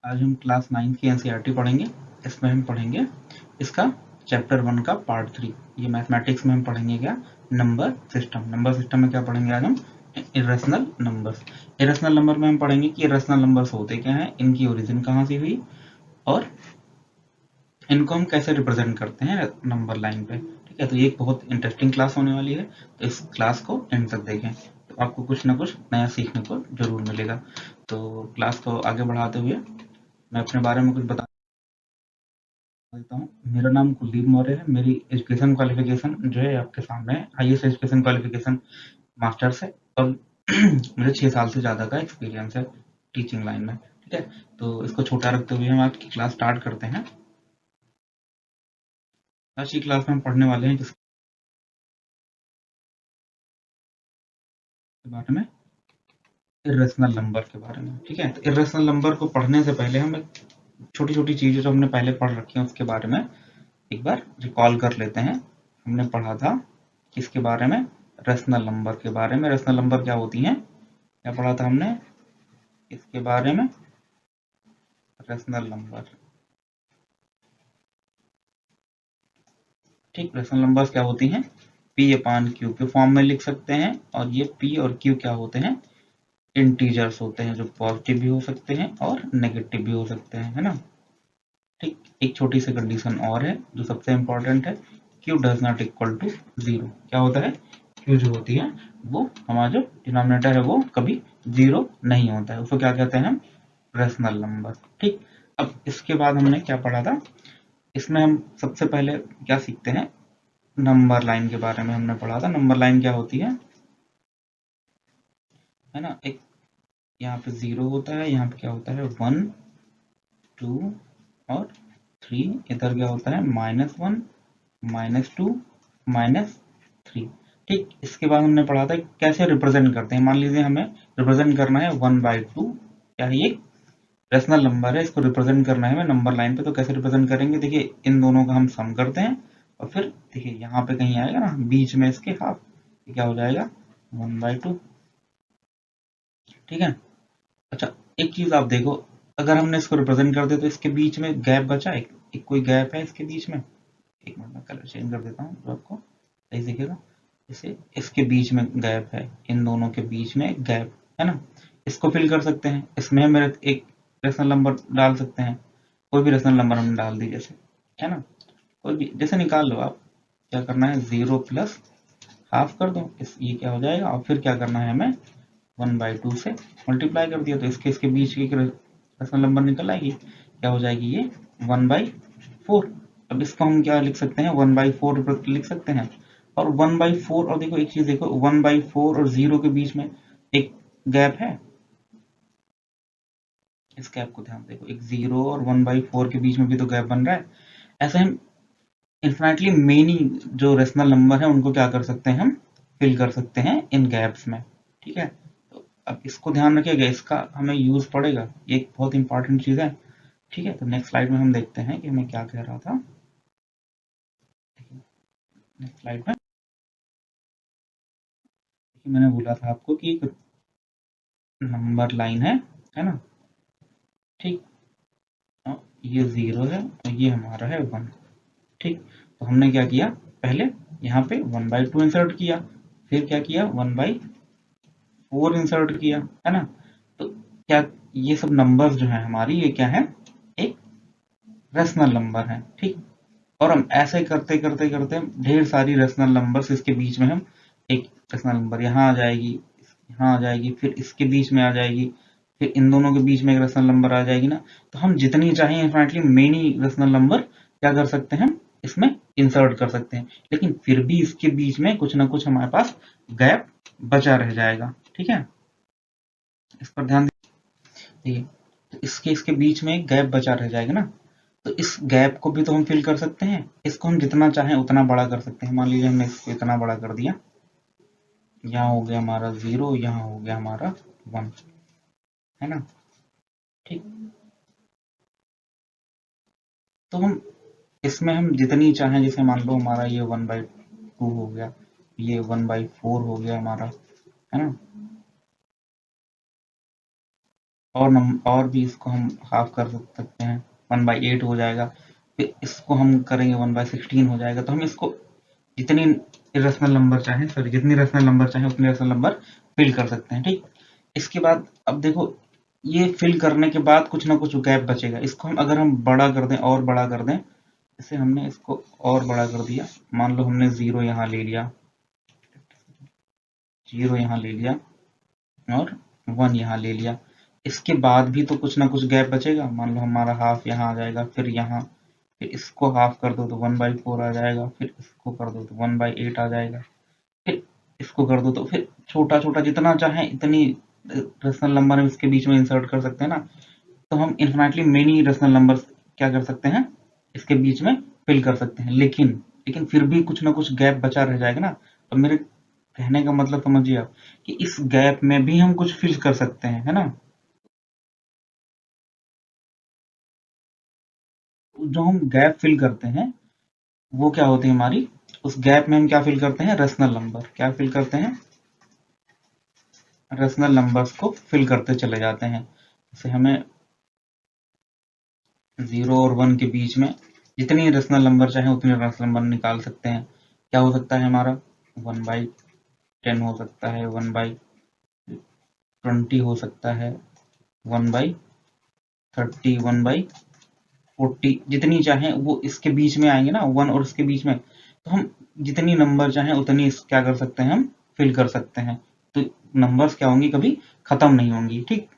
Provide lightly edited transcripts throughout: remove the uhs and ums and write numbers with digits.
आज हम क्लास 9 की एनसीईआरटी पढ़ेंगे। इसमें हम पढ़ेंगे इसका चैप्टर 1 का पार्ट 3। ये मैथमेटिक्स में हम पढ़ेंगे क्या, नंबर सिस्टम। नंबर सिस्टम में क्या पढ़ेंगे आज हम, इरेशनल नंबर्स। इरेशनल नंबर में हम पढ़ेंगे कि इरेशनल नंबर्स होते क्या हैं, इनकी ओरिजिन कहाँ से हुई और इनको हम कैसे रिप्रेजेंट करते हैं नंबर लाइन पे। ठीक है, तो ये एक बहुत इंटरेस्टिंग क्लास होने वाली है, तो इस क्लास को एंड तक देखें, तो आपको कुछ ना कुछ नया सीखने को जरूर मिलेगा। तो क्लास को आगे बढ़ाते हुए मैं अपने बारे में कुछ बता देता हूँ। मेरा नाम कुलदीप मौर्य है। मेरी एजुकेशन क्वालिफिकेशन जो है आपके सामने है, हाईएस्ट एजुकेशन क्वालिफिकेशन मास्टर्स है, और मुझे 6 साल से ज़्यादा का एक्सपीरियंस है टीचिंग लाइन में। ठीक है, तो इसको छोटा रखते हुए हम आज की क्लास स्टार्ट करते हैं। आज की क्लास में हम पढ़ने वाले हैं जिसके बारे में, इरेशनल नंबर के बारे में। ठीक है, तो इरेशनल नंबर को पढ़ने से पहले हम एक छोटी छोटी चीज़ें जो हमने पहले पढ़ रखी हैं उसके बारे में एक बार रिकॉल कर लेते हैं। हमने पढ़ा था किसके बारे में, रेशनल नंबर के बारे में। रेशनल नंबर क्या होती हैं, क्या पढ़ा था हमने इसके बारे में, रेशनल नंबर। ठीक, रेशनल नंबर्स क्या होती हैं, पी अपान क्यू के फॉर्म में लिख सकते हैं, और ये पी और क्यू क्या होते हैं, इंटीजर्स होते हैं, जो पॉजिटिव भी हो सकते हैं और नेगेटिव भी हो सकते हैं, है ना। ठीक, एक छोटी सी कंडीशन और है जो सबसे इंपॉर्टेंट है, Q does not equal to zero. क्या होता है, क्यू जो होती है वो हमारा जो डिनोमिनेटर है वो कभी जीरो नहीं होता है, उसको क्या कहते हैं हम, रेशनल नंबर। ठीक, अब इसके बाद हमने क्या पढ़ा था, इसमें हम सबसे पहले क्या सीखते हैं, नंबर लाइन के बारे में हमने पढ़ा था। नंबर लाइन क्या होती है ना, एक यहाँ पे जीरो होता है, यहाँ पे क्या होता है 1 2 और 3, इधर क्या होता है -1 -2 -3। ठीक, इसके बाद हमने पढ़ा था कैसे रिप्रेजेंट करते हैं। मान लीजिए हमें रिप्रेजेंट करना है 1/2, क्या है ये रेशनल नंबर है, इसको रिप्रेजेंट करना है हमें नंबर लाइन पे, तो कैसे रिप्रेजेंट करेंगे, देखिए इन दोनों का हम सम करते हैं, और फिर देखिए यहाँ पे कहीं आएगा ना बीच में इसके हाफ, क्या हो जाएगा 1/2। ठीक है, अच्छा एक चीज आप देखो, अगर हमने इसको रिप्रेजेंट कर दिया तो इसके बीच में गैप बचा, एक कोई गैप है इसके बीच में। एक मिनट में कलर चेंज कर देता हूँ तो आपको सही दिखेगा। जैसे इसके बीच में गैप है, इन दोनों के बीच में गैप है ना, इसको फिल कर सकते हैं। इसमें हम एक रेशनल नंबर डाल सकते हैं, कोई भी रेशनल नंबर हम डाल दी जैसे, है ना, कोई भी जैसे निकाल लो आप। क्या करना है, 0 प्लस हाफ कर दो, इस ये क्या हो जाएगा, और फिर क्या करना है हमें 1/2 से मल्टीप्लाई कर दिया, तो इसके इसके बीच की रेशनल नंबर निकल आएगी, क्या हो जाएगी ये 1/4। अब इसको हम क्या लिख सकते हैं, 1/4 लिख सकते हैं। और 1/4, और देखो एक चीज देखो, 1/4 और 0 के बीच में एक गैप है, इस गैप को ध्यान देखो, एक 0 और 1/4 के बीच में भी तो गैप बन रहा है। ऐसे हम इन्फिनिटली मेनी जो रेशनल नंबर है उनको क्या कर सकते हैं, हम फिल कर सकते हैं इन गैप्स में। ठीक है, तो अब इसको ध्यान रखिएगा, इसका हमें यूज पड़ेगा, ये एक बहुत इंपॉर्टेंट चीज है। ठीक है, तो नेक्स्ट स्लाइड में हम देखते हैं कि मैं क्या कह रहा था। नेक्स्ट स्लाइड में मैंने बोला था आपको कि एक नंबर लाइन है ना। ठीक, ये 0 है और ये हमारा है 1। ठीक, तो हमने क्या किया, पहले यहाँ पे 1/2 इंसर्ट किया, फिर क्या किया 1/4 इंसर्ट किया, है ना। तो क्या ये सब नंबर्स जो है हमारी, ये क्या है, एक रेशनल नंबर है। ठीक, और हम ऐसे करते करते करते ढेर सारी रेशनल नंबर्स इसके बीच में हम, एक रेशनल नंबर यहाँ आ जाएगी, यहाँ आ जाएगी, फिर इसके बीच में आ जाएगी, फिर इन दोनों के बीच में एक रेशनल नंबर आ जाएगी ना। तो हम जितनी चाहें इनफिनिटली मेनी रेशनल नंबर क्या कर सकते हैं, इसमें इंसर्ट कर सकते हैं, लेकिन फिर भी इसके बीच में कुछ ना कुछ हमारे पास गैप बचा रह जाएगा। ठीक है, इस पर ध्यान दीजिए, तो इसके इसके बीच में एक गैप बचा रह जाएगा ना, तो इस गैप को भी तो हम फिल कर सकते हैं, इसको हम जितना चाहें उतना बड़ा कर सकते हैं। मान लीजिए हमने इसको इतना बड़ा कर दिया, यहाँ हो गया हमारा 0, यहाँ हो गया हमारा 1, है ना। ठीक, तो हम इसमें हम जितनी चाहें, जैसे मान लो हमारा ये 1/2 हो गया, ये 1/4 हो गया हमारा, है ना, और भी इसको हम हाफ कर सकते हैं, 1/8 हो जाएगा। फिर इसको हम करेंगे 1/16 हो जाएगा। तो हम इसको जितनी इरेशनल नंबर चाहे, सॉरी जितनी रेशनल नंबर चाहे उतनी रेशनल नंबर फिल कर सकते हैं। ठीक, इसके बाद अब देखो, ये फिल करने के बाद कुछ ना कुछ गैप बचेगा। इसको हम अगर हम बड़ा कर दें और बड़ा कर दें, जैसे हमने इसको और बड़ा कर दिया, मान लो हमने 0 यहाँ ले लिया, 0 यहाँ ले लिया और 1 यहाँ ले लिया। इसके बाद भी तो कुछ ना कुछ गैप बचेगा। मान लो हमारा हाफ यहाँ आ जाएगा, फिर यहाँ, फिर इसको हाफ कर दो तो 1/4 आ जाएगा, फिर इसको कर दो तो 1/8 आ जाएगा, फिर इसको कर दो तो फिर छोटा छोटा जितना चाहे इतनी रेशनल नंबर हम इसके बीच में इंसर्ट कर सकते हैं ना। तो हम इन्फिनिटली मेनी रेशनल नंबर्स क्या कर सकते हैं, इसके बीच में फिल कर सकते हैं। लेकिन लेकिन फिर भी कुछ ना कुछ गैप बचा रह जाएगा ना। तो मेरे कहने का मतलब समझिए आप, कि इस गैप में भी हम कुछ फिल कर सकते हैं, है ना। जो हम गैप फिल करते हैं वो क्या होती है हमारी, उस गैप में हम क्या फिल करते हैं, रेशनल नंबर। क्या फिल करते हैं, रेशनल नंबर्स को फिल करते चले जाते हैं। जैसे हमें 0 और 1 के बीच में जितनी रेशनल नंबर चाहे उतनी रेशनल नंबर निकाल सकते हैं। क्या हो सकता है हमारा, 1/10 हो सकता है, 1/20 हो सकता है, 1/30, 1/40, जितनी चाहे वो इसके बीच में आएंगे ना, 1 और इसके बीच में। तो हम जितनी नंबर चाहे उतनी क्या कर सकते हैं, हम फिल कर सकते हैं। तो नंबर्स क्या होंगी, कभी खत्म नहीं होंगी। ठीक,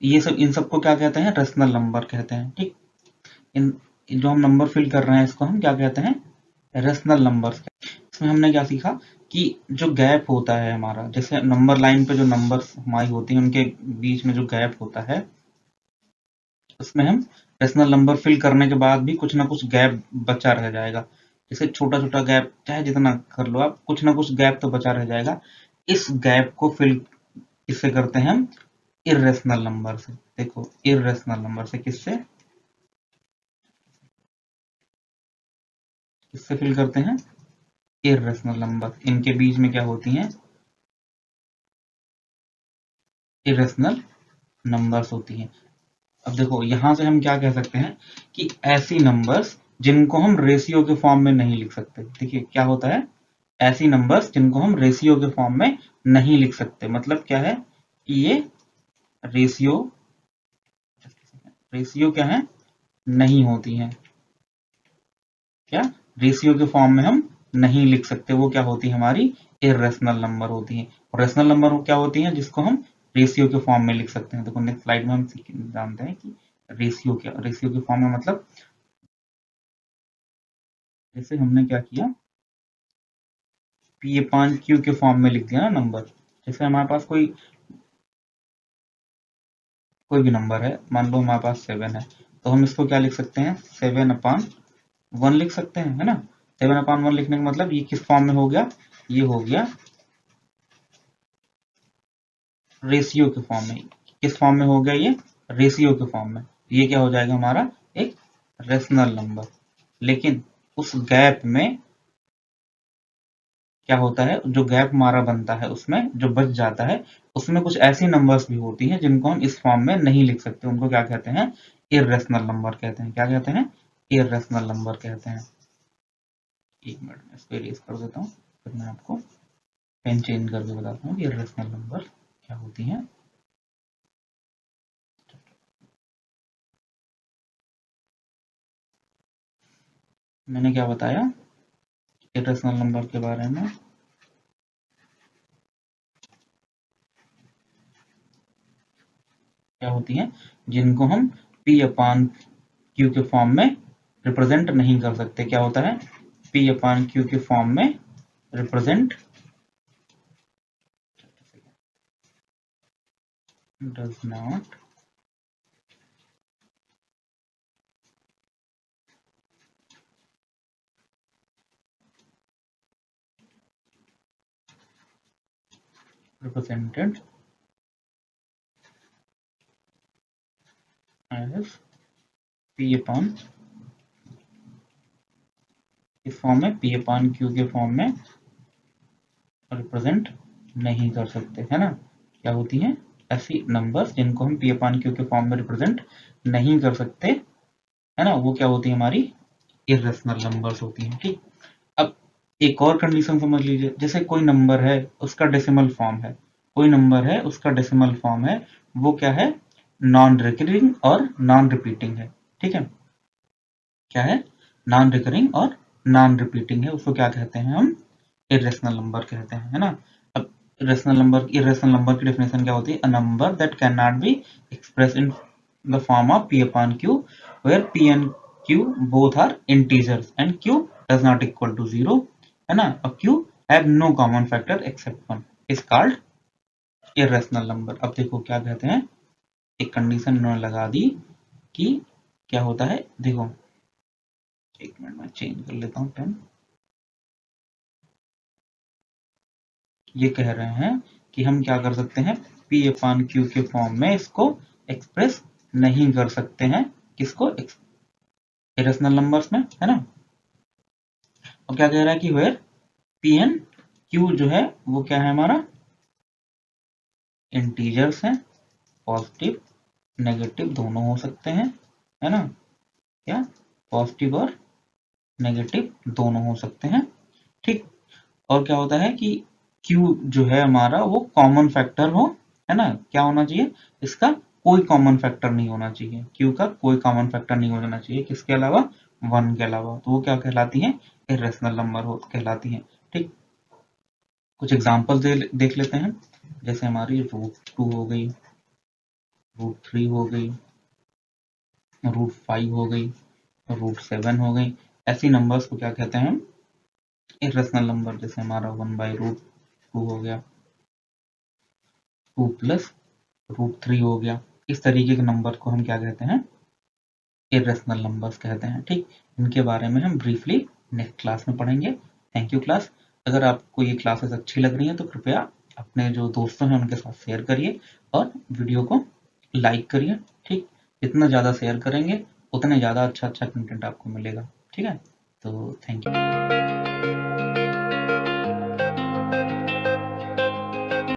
ये सब, इन सबको क्या कहते हैं, रेशनल नंबर कहते हैं। ठीक, इन जो हम नंबर फिल कर रहे हैं इसको हम क्या कहते हैं, रेशनल नंबर्स। इसमें हमने क्या सीखा, कि जो गैप होता है हमारा, जैसे नंबर लाइन पे जो नंबर्स हमारी होती हैं उनके बीच में जो गैप होता है, उसमें हम रेशनल नंबर फिल करने के बाद भी कुछ ना कुछ गैप बचा रह जाएगा। जैसे छोटा छोटा गैप चाहे जितना कर लो आप, कुछ ना कुछ गैप तो बचा रह जाएगा। इस गैप को फिल किससे करते हैं हम, इर्रेशनल नंबर से। देखो, इर्रेशनल नंबर से, किससे, किससे फिल करते हैं, इर्रेशनल नंबर। इनके बीच में क्या होती हैं, इरेशनल नंबर्स होती हैं। अब देखो, यहां से हम क्या कह सकते हैं, कि ऐसी नंबर्स जिनको हम रेशियो के फॉर्म में नहीं लिख सकते। देखिए क्या होता है, ऐसी नंबर्स जिनको हम रेशियो के फॉर्म में नहीं लिख सकते। मतलब क्या है, कि ये रेशियो, रेशियो क्या है, नहीं होती हैं। क्या, रेशियो के फॉर्म में हम नहीं लिख सकते, वो क्या होती है, हमारी इरेशनल नंबर होती है। और रेशनल नंबर क्या होती है, जिसको हम रेशियो के फॉर्म में लिख सकते हैं। देखो नेक्स्ट स्लाइड में हम जानते हैं कि रेशियो क्या, रेशियो के फॉर्म में मतलब, जैसे हमने क्या किया, पी अपान क्यू के फॉर्म में लिख दिया ना नंबर। जैसे हमारे पास कोई भी नंबर है, मान लो हमारे पास 7 है, तो हम इसको क्या लिख सकते हैं, 7/1 लिख सकते हैं, है ना। 7/1 लिखने का मतलब ये किस फॉर्म में हो गया, ये हो गया रेशियो के फॉर्म में। किस फॉर्म में हो गया ये, रेशियो के फॉर्म में। ये क्या हो जाएगा हमारा, एक रेशनल नंबर। लेकिन उस गैप में क्या होता है, जो गैप हमारा बनता है उसमें जो बच जाता है, उसमें कुछ ऐसी नंबर्स भी होती हैं जिनको हम इस फॉर्म में नहीं लिख सकते। उनको क्या कहते हैं, इर्रेशनल नंबर कहते हैं। क्या कहते हैं, इर्रेशनल नंबर कहते हैं। एक मिनट में इसको इरेज कर देता हूँ, फिर मैं आपको पेन चेंज करके बताता हूँ कि इर्रेशनल नंबर क्या होती हैं। मैंने क्या बताया इरेशनल नंबर के बारे में, क्या होती हैं, जिनको हम पी अपान क्यू के फॉर्म में रिप्रेजेंट नहीं कर सकते। क्या होता है, पी अपान क्यू के फॉर्म में represent does not represented as p upon, इस फॉर्म में p upon q के फॉर्म में रिप्रेजेंट नहीं कर सकते, है ना। क्या होती हैं, ऐसी नंबर्स जिनको हम पी अपान क्यू के फॉर्म में रिप्रेजेंट नहीं कर सकते, है ना, वो क्या होती है, हमारी इर्रेशनल नंबर्स होती हैं। ठीक, अब एक और कंडीशन समझ लीजिए, जैसे कोई नंबर है उसका डेसिमल फॉर्म है, कोई नंबर है उसका डेसिमल फॉर्म है, वो क्या है, नॉन रिकरिंग और नॉन रिपीटिंग है। ठीक है, क्या है, नॉन रिकरिंग और नॉन रिपीटिंग है, उसको क्या कहते हैं हम, इरेशनल नंबर कहते हैं, है ना। अब इरेशनल नंबर की डेफिनेशन क्या होती है, a number that can not be express in the form of P upon Q where P and Q both are integers and Q does not equal to 0, है ना, और Q have no common factor except 1 is called irrational number. अब देखो क्या कहते हैं, एक condition इन्होंने लगा दी कि क्या होता है, देखो एक मिनट में चेंज कर लेता हूँ पेन। ये कह रहे हैं कि हम क्या कर सकते हैं, पी अपान क्यू के फॉर्म में इसको एक्सप्रेस नहीं कर सकते हैं, किसको, इरेशनल नंबर्स में, है ना। और क्या कह रहा है कि वेयर पी एन क्यू जो है वो क्या है हमारा, इंटीजर्स हैं, पॉजिटिव नेगेटिव दोनों हो सकते हैं, है ना, क्या पॉजिटिव और नेगेटिव दोनों हो सकते हैं। ठीक, और क्या होता है कि Q जो है हमारा वो कॉमन फैक्टर हो, है ना, क्या होना चाहिए, इसका कोई कॉमन फैक्टर नहीं होना चाहिए, Q का कोई कॉमन फैक्टर नहीं होना चाहिए, किसके अलावा, 1 के अलावा, तो वो क्या कहलाती है, इरेशनल नंबर हो कहलाती है। ठीक, कुछ एग्जांपल देख लेते हैं, जैसे हमारी √2 हो गई, √3 हो गई, √5 हो गई, √7 हो गई, ऐसी नंबर्स को क्या कहते हैं हम, इरेशनल नंबर। जैसे हमारा 1/√2 हो गया, 2 प्लस √3 हो गया, इस तरीके के नंबर को हम क्या कहते हैं, इरेशनल नंबर्स कहते हैं। ठीक, इनके बारे में हम ब्रीफली नेक्स्ट क्लास में पढ़ेंगे। Thank you class. अगर आपको ये क्लासेस अच्छी लग रही हैं तो कृपया अपने जो दोस्तों हैं उनके साथ शेयर करिए और वीडियो को लाइक करिए। ठीक, जितना ज़्यादा शेयर करेंगे उतने ज़्यादा अच्छा कंटेंट आपको मिलेगा। ठीक है, तो थैंक यू।